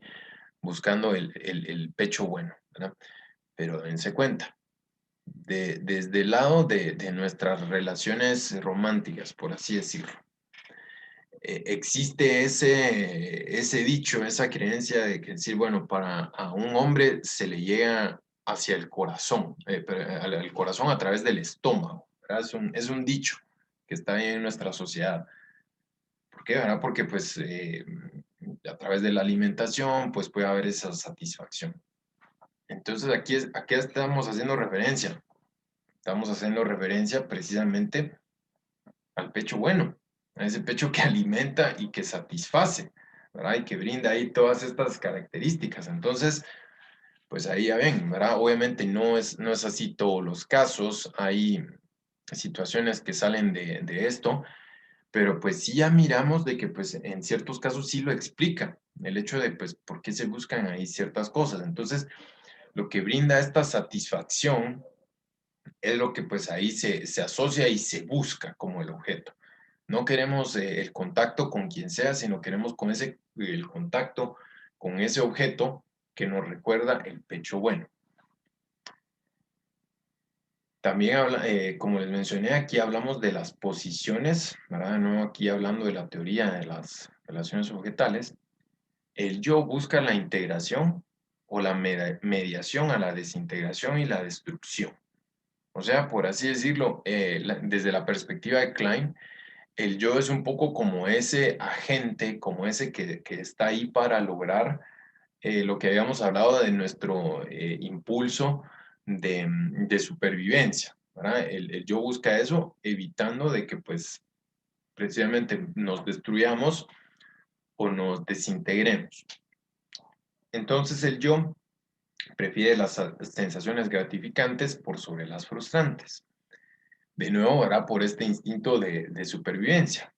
buscando el pecho bueno, ¿verdad? Pero dense cuenta, desde el lado de nuestras relaciones románticas, por así decirlo, existe ese dicho, esa creencia de que decir, bueno, para a un hombre se le llega hacia el corazón, al corazón a través del estómago, ¿verdad? Es un dicho que está ahí en nuestra sociedad. ¿Por qué? ¿Verdad? Porque pues a través de la alimentación pues puede haber esa satisfacción. Entonces aquí estamos haciendo referencia. Estamos haciendo referencia precisamente al pecho bueno, a ese pecho que alimenta y que satisface, ¿verdad? Y que brinda ahí todas estas características. Entonces, pues ahí ya ven, ¿verdad? Obviamente no es así todos los casos, hay situaciones que salen de esto, pero pues sí ya miramos de que pues en ciertos casos sí lo explica, el hecho de pues por qué se buscan ahí ciertas cosas. Entonces, lo que brinda esta satisfacción es lo que pues ahí se asocia y se busca como el objeto. No queremos el contacto con quien sea, sino queremos el contacto con ese objeto que nos recuerda el pecho bueno. También, como les mencioné, aquí hablamos de las posiciones, ¿verdad? No aquí hablando de la teoría de las relaciones objetales. El yo busca la integración o la mediación a la desintegración y la destrucción. O sea, por así decirlo, desde la perspectiva de Klein, el yo es un poco como ese agente, como ese que está ahí para lograr lo que habíamos hablado de nuestro impulso de supervivencia, ¿verdad? El yo busca eso, evitando de que pues precisamente nos destruyamos o nos desintegremos. Entonces el yo prefiere las sensaciones gratificantes por sobre las frustrantes. De nuevo, ¿verdad? Por este instinto de supervivencia.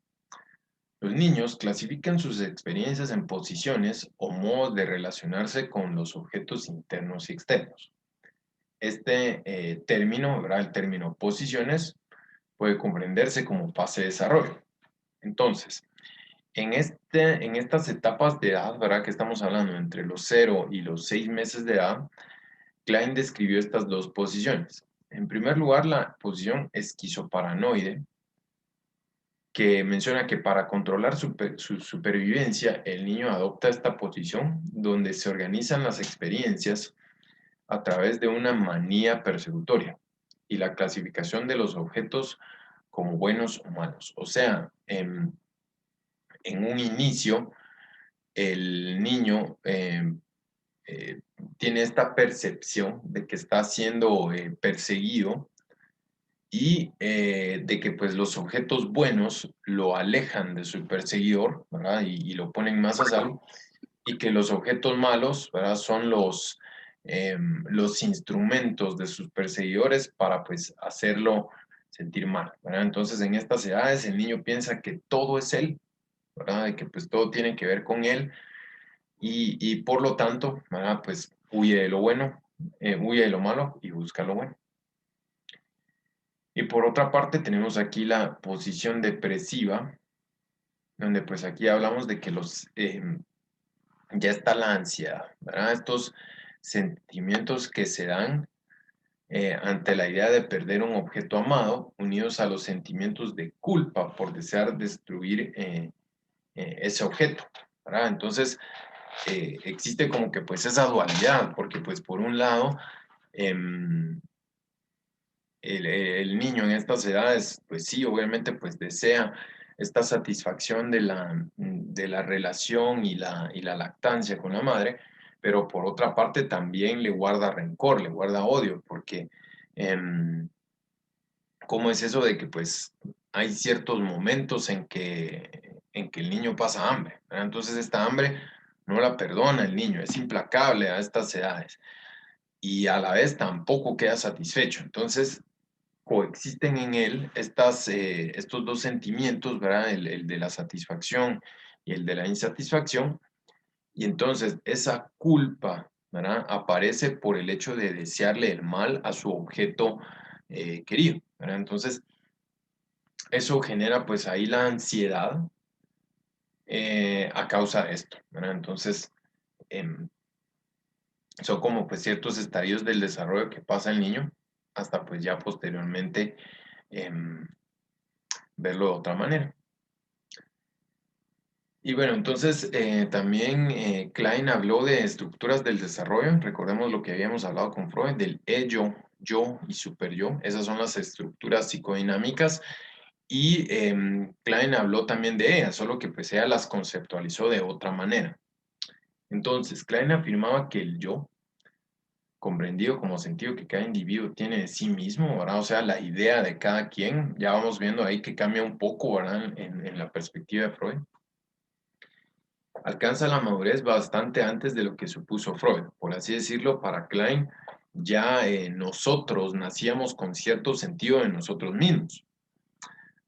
Los niños clasifican sus experiencias en posiciones o modos de relacionarse con los objetos internos y externos. Este término, ¿verdad? El término posiciones, puede comprenderse como fase de desarrollo. Entonces, en estas etapas de edad, ¿verdad? Que estamos hablando entre los 0 y los 6 meses de edad, Klein describió estas dos posiciones. En primer lugar, la posición esquizoparanoide, que menciona que para controlar su supervivencia, el niño adopta esta posición donde se organizan las experiencias a través de una manía persecutoria y la clasificación de los objetos como buenos o malos. O sea, en un inicio, el niño tiene esta percepción de que está siendo perseguido y de que pues los objetos buenos lo alejan de su perseguidor, ¿verdad? Y lo ponen más a salvo, y que los objetos malos, ¿verdad? Son los instrumentos de sus perseguidores para pues hacerlo sentir mal, ¿verdad? Entonces en estas edades el niño piensa que todo es él, ¿verdad? De que pues todo tiene que ver con él y por lo tanto, ¿verdad? Pues huye de lo bueno, huye de lo malo y busca lo bueno. Y por otra parte tenemos aquí la posición depresiva, donde pues aquí hablamos de que ya está la ansiedad, ¿verdad? Estos sentimientos que se dan ante la idea de perder un objeto amado, unidos a los sentimientos de culpa por desear destruir ese objeto, ¿verdad? Entonces, existe como que pues esa dualidad, porque pues por un lado, em, el niño en estas edades, pues sí, obviamente pues desea esta satisfacción de la relación y la lactancia con la madre, pero por otra parte también le guarda rencor, le guarda odio, porque ¿cómo es eso de que pues hay ciertos momentos en que el niño pasa hambre, ¿verdad? Entonces esta hambre no la perdona el niño, es implacable a estas edades y a la vez tampoco queda satisfecho. Entonces coexisten en él estos dos sentimientos, ¿verdad? El de la satisfacción y el de la insatisfacción. Y entonces esa culpa, ¿verdad? Aparece por el hecho de desearle el mal a su objeto querido, ¿verdad? Entonces eso genera pues ahí la ansiedad a causa de esto, ¿verdad? Entonces em, son como pues ciertos estadios del desarrollo que pasa el niño hasta pues ya posteriormente em, verlo de otra manera. Y bueno, entonces también Klein habló de estructuras del desarrollo. Recordemos lo que habíamos hablado con Freud, del ello, yo y superyo. Esas son las estructuras psicodinámicas. Y Klein habló también de ellas, solo que pues ella las conceptualizó de otra manera. Entonces, Klein afirmaba que el yo, comprendido como sentido que cada individuo tiene de sí mismo, ¿verdad? O sea, la idea de cada quien, ya vamos viendo ahí que cambia un poco, ¿verdad? En la perspectiva de Freud alcanza la madurez bastante antes de lo que supuso Freud. Por así decirlo, para Klein, ya nosotros nacíamos con cierto sentido de nosotros mismos.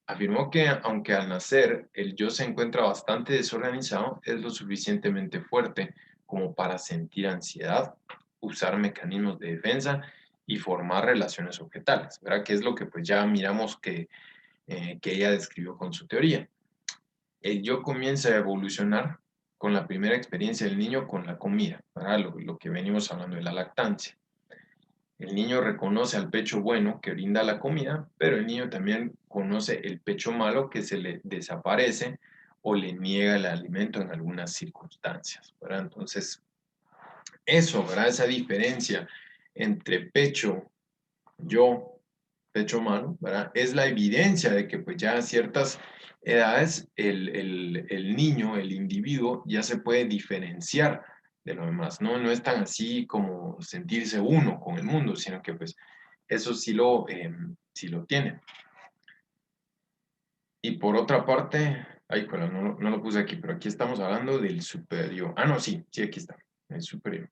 Afirmó que aunque al nacer el yo se encuentra bastante desorganizado, es lo suficientemente fuerte como para sentir ansiedad, usar mecanismos de defensa y formar relaciones objetales, ¿verdad? Que es lo que pues ya miramos que ella describió con su teoría. El yo comienza a evolucionar con la primera experiencia del niño con la comida, ¿verdad? Lo que venimos hablando de la lactancia. El niño reconoce al pecho bueno que brinda la comida, pero el niño también conoce el pecho malo que se le desaparece o le niega el alimento en algunas circunstancias, ¿verdad? Entonces, eso, ¿verdad? Esa diferencia entre pecho, yo, pecho malo, ¿verdad? Es la evidencia de que pues ya a ciertas edades el niño, el individuo, ya se puede diferenciar de lo demás, ¿no? No es tan así como sentirse uno con el mundo, sino que pues eso sí lo tiene. Y por otra parte, ay, no lo puse aquí, pero aquí estamos hablando del superior. Ah, no, sí, aquí está, el superior.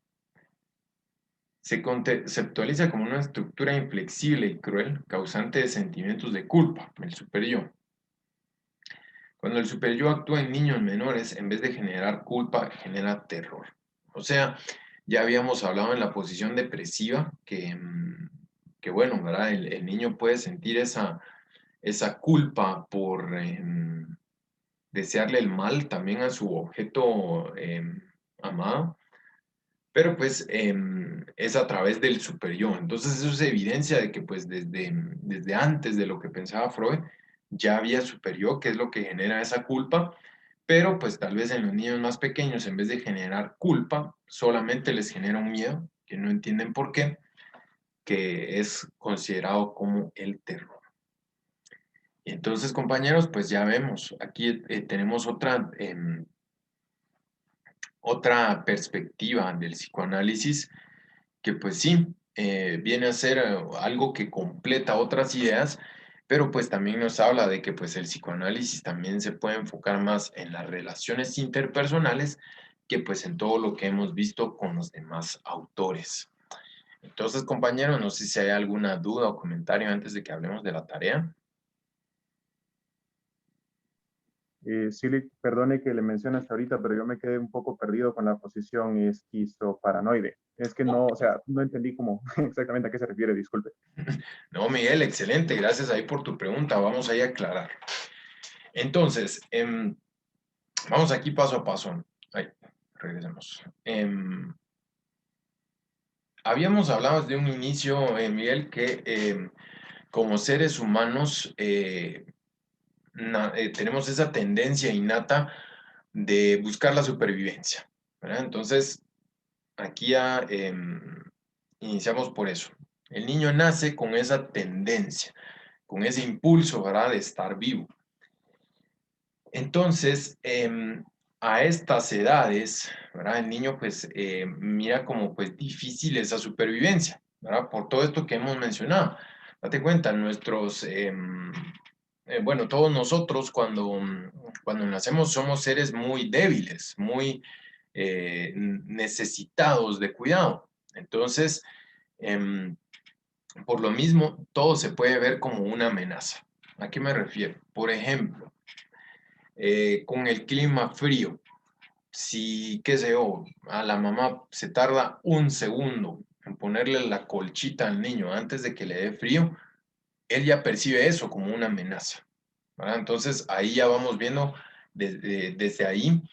Se conceptualiza como una estructura inflexible y cruel, causante de sentimientos de culpa, el superyo. Cuando el superyo actúa en niños menores, en vez de generar culpa, genera terror. O sea, ya habíamos hablado en la posición depresiva que bueno, ¿verdad? El niño puede sentir esa culpa por desearle el mal también a su objeto amado, pero pues es a través del superyo. Entonces eso es evidencia de que pues desde antes de lo que pensaba Freud, ya había superyo, que es lo que genera esa culpa, pero pues tal vez en los niños más pequeños, en vez de generar culpa, solamente les genera un miedo, que no entienden por qué, que es considerado como el terror. Y entonces, compañeros, pues ya vemos, aquí tenemos otra perspectiva del psicoanálisis que pues sí, viene a ser algo que completa otras ideas, pero pues también nos habla de que pues el psicoanálisis también se puede enfocar más en las relaciones interpersonales que pues en todo lo que hemos visto con los demás autores. Entonces, compañeros, no sé si hay alguna duda o comentario antes de que hablemos de la tarea. Sí, perdone que le mencione hasta ahorita, pero yo me quedé un poco perdido con la posición esquizoparanoide. Es que no, o sea, no entendí cómo exactamente a qué se refiere, disculpe. No, Miguel, excelente, gracias ahí por tu pregunta, vamos ahí a aclarar. Entonces, vamos aquí paso a paso. Ahí, regresemos. Habíamos hablado desde un inicio, Miguel, que como seres humanos tenemos esa tendencia innata de buscar la supervivencia, ¿verdad? Entonces, aquí ya iniciamos por eso. El niño nace con esa tendencia, con ese impulso, ¿verdad?, de estar vivo. Entonces, a estas edades, ¿verdad? El niño pues mira como pues difícil esa supervivencia, ¿verdad? Por todo esto que hemos mencionado. Date cuenta, bueno, todos nosotros cuando nacemos somos seres muy débiles, muy necesitados de cuidado. Entonces, por lo mismo, todo se puede ver como una amenaza. ¿A qué me refiero? Por ejemplo, con el clima frío, si, qué sé yo, a la mamá se tarda un segundo en ponerle la colchita al niño antes de que le dé frío, él ya percibe eso como una amenaza, ¿verdad? Entonces ahí ya vamos viendo desde ahí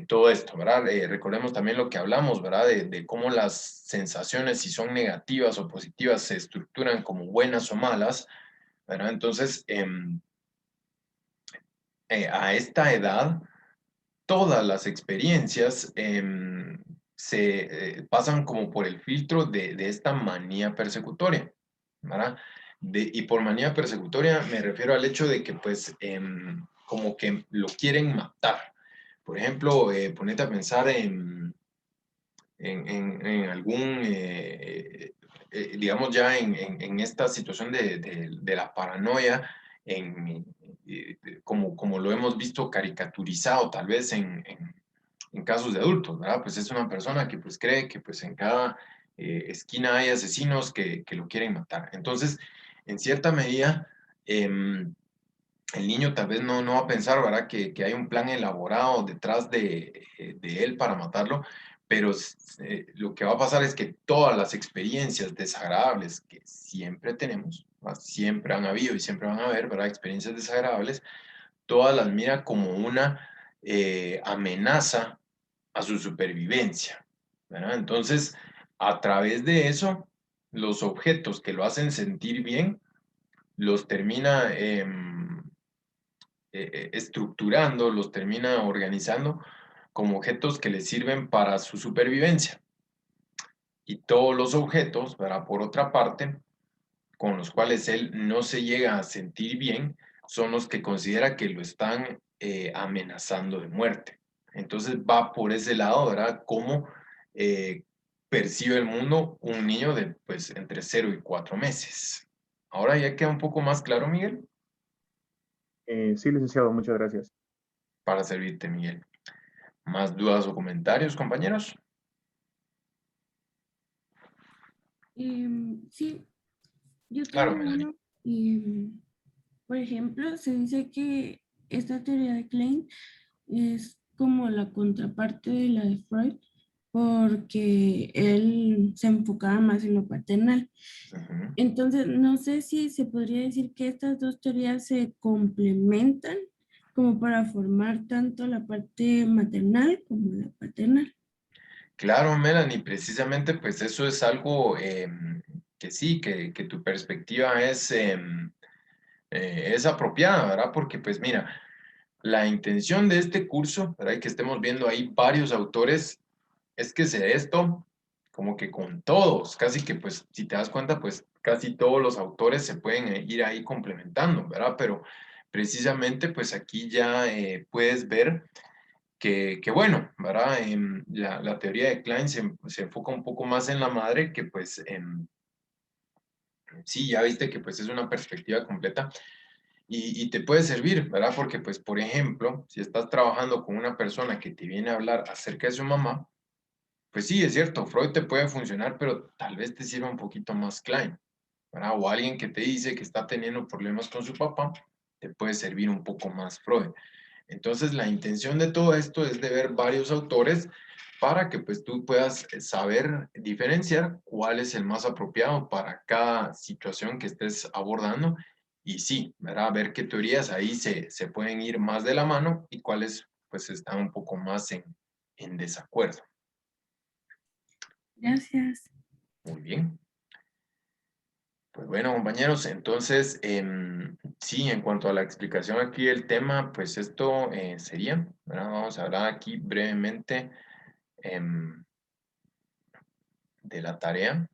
todo esto, ¿verdad? Recordemos también lo que hablamos, ¿verdad? De cómo las sensaciones, si son negativas o positivas, se estructuran como buenas o malas, ¿verdad? Entonces, a esta edad, todas las experiencias se pasan como por el filtro de esta manía persecutoria, ¿verdad? Y por manía persecutoria me refiero al hecho de que pues como que lo quieren matar. Por ejemplo, ponete a pensar en algún, digamos ya en esta situación de la paranoia, como lo hemos visto caricaturizado tal vez en casos de adultos, ¿verdad? Pues es una persona que pues cree que pues en cada esquina hay asesinos que lo quieren matar. Entonces, en cierta medida, el niño tal vez no va a pensar, ¿verdad? Que hay un plan elaborado detrás de él para matarlo, pero lo que va a pasar es que todas las experiencias desagradables que siempre tenemos, ¿verdad? Siempre han habido y siempre van a haber, ¿verdad? Experiencias desagradables, todas las mira como una amenaza a su supervivencia, ¿verdad? Entonces, a través de eso, los objetos que lo hacen sentir bien, los termina estructurando, los termina organizando como objetos que le sirven para su supervivencia. Y todos los objetos, ¿verdad? Por otra parte, con los cuales él no se llega a sentir bien, son los que considera que lo están amenazando de muerte. Entonces va por ese lado, ¿verdad? Cómo percibe el mundo un niño de pues entre 0 y 4 meses. Ahora ya queda un poco más claro, Miguel, Sí, licenciado, muchas gracias. para servirte, Miguel. ¿Más dudas o comentarios, compañeros? Sí, yo Claro, tengo Melanie. uno. Por ejemplo, se dice que esta teoría de Klein es como la contraparte de la de Freud, porque él se enfocaba más en lo paternal. Ujú. Entonces, no sé si se podría decir que estas dos teorías se complementan como para formar tanto la parte maternal como la paternal. Claro, Melanie, precisamente pues eso es algo que sí, que tu perspectiva es apropiada, ¿verdad? Porque pues mira, la intención de este curso, ¿verdad? Y que estemos viendo ahí varios autores, es que se dé esto como que con todos, casi que pues si te das cuenta, pues casi todos los autores se pueden ir ahí complementando, ¿verdad? Pero precisamente pues aquí ya puedes ver que bueno, ¿verdad? La teoría de Klein se enfoca un poco más en la madre, que pues sí, ya viste que pues es una perspectiva completa y te puede servir, ¿verdad? Porque pues, por ejemplo, si estás trabajando con una persona que te viene a hablar acerca de su mamá, pues sí, es cierto, Freud te puede funcionar, pero tal vez te sirva un poquito más Klein, ¿verdad? O alguien que te dice que está teniendo problemas con su papá, te puede servir un poco más Freud. Entonces, la intención de todo esto es de ver varios autores para que pues tú puedas saber diferenciar cuál es el más apropiado para cada situación que estés abordando. Y sí, ¿verdad? Ver qué teorías ahí se pueden ir más de la mano y cuáles pues están un poco más en desacuerdo. Gracias. Muy bien. Pues bueno, compañeros, entonces, sí, en cuanto a la explicación aquí del tema, pues esto sería, ¿verdad? Vamos a hablar aquí brevemente de la tarea.